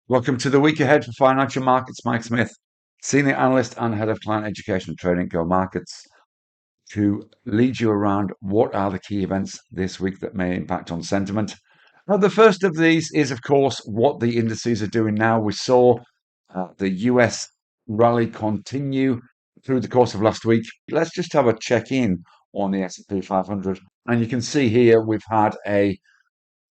Welcome to the week ahead for financial markets. Mike Smith, Senior Analyst and Head of Client Education and Trading at GO Markets, to lead you around what are the key events this week that may impact on sentiment. Now, the first of these is, of course, what the indices are doing now. We saw the US rally continue through the course of last week. Let's just have a check-in on the S&P 500. And you can see here we've had a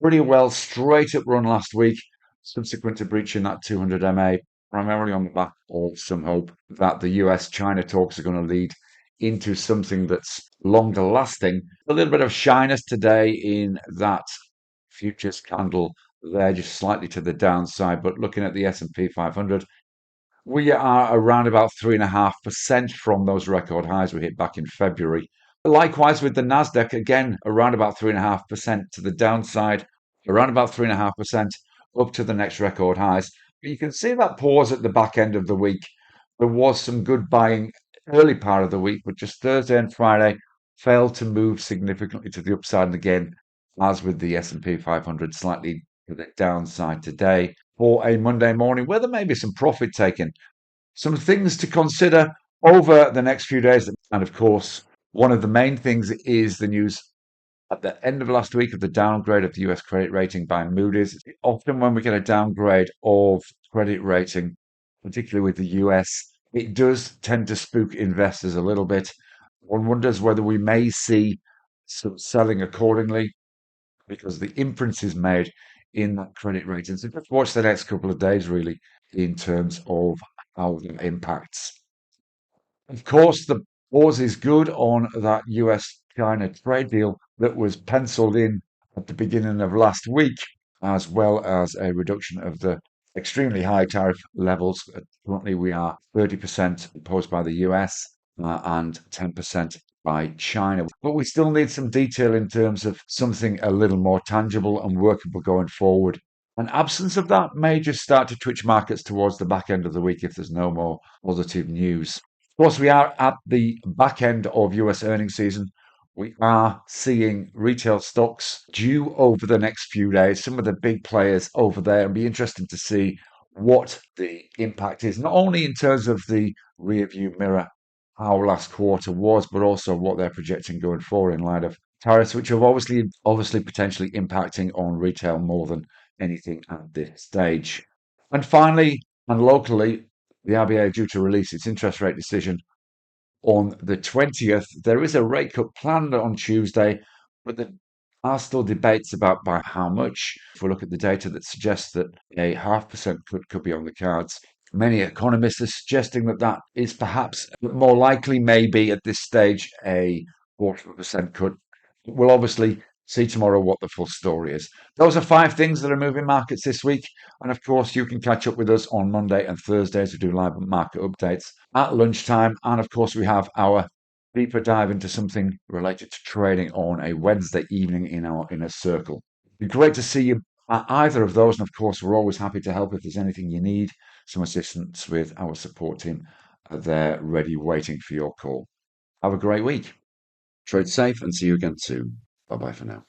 pretty well straight up run last week, subsequent to breaching that 200 MA, primarily on the back of some hope that the US-China talks are going to lead into something that's longer lasting. A little bit of shyness today in that futures candle there, just slightly to the downside. But looking at the S&P 500, we are around about 3.5% from those record highs we hit back in February. Likewise with the Nasdaq, again around about 3.5% to the downside, around about 3.5% up to the next record highs. But you can see that pause at the back end of the week. There was some good buying early part of the week, but just Thursday and Friday failed to move significantly to the upside. And again, as with the S&P 500, slightly to the downside today for a Monday morning, where there may be some profit taken. Some things to consider over the next few days. And of course, one of the main things is the news at the end of last week of the downgrade of the US credit rating by Moody's. Often when we get a downgrade of credit rating, particularly with the US, it does tend to spook investors a little bit. One wonders whether we may see some selling accordingly because the inference is made in that credit rating. So just watch the next couple of days, really, in terms of how that impacts. Of course, the pause is good on that US-China trade deal that was penciled in at the beginning of last week, as well as a reduction of the extremely high tariff levels. Currently, we are 30% imposed by the US and 10% by China. But we still need some detail in terms of something a little more tangible and workable going forward. An absence of that may just start to twitch markets towards the back end of the week if there's no more positive news. Of course, we are at the back end of US earnings season. We are seeing retail stocks due over the next few days, some of the big players over there, and be interesting to see what the impact is, not only in terms of the rear view mirror, how last quarter was, but also what they're projecting going forward in light of tariffs, which are obviously potentially impacting on retail more than anything at this stage. And finally, and locally, the RBA due to release its interest rate decision on the 20th. There is a rate cut planned on Tuesday, but there are still debates about by how much. If we look at the data that suggests that a 0.5% cut could be on the cards, many economists are suggesting that that is perhaps more likely, maybe at this stage, a 0.25% cut. We'll obviously see tomorrow what the full story is. Those are 5 things that are moving markets this week. And of course, you can catch up with us on Monday and Thursdays. We do live market updates at lunchtime. And of course, we have our deeper dive into something related to trading on a Wednesday evening in our inner circle. It'd be great to see you at either of those. And of course, we're always happy to help if there's anything you need, some assistance with our support team. They're ready waiting for your call. Have a great week. Trade safe and see you again soon. Bye bye for now.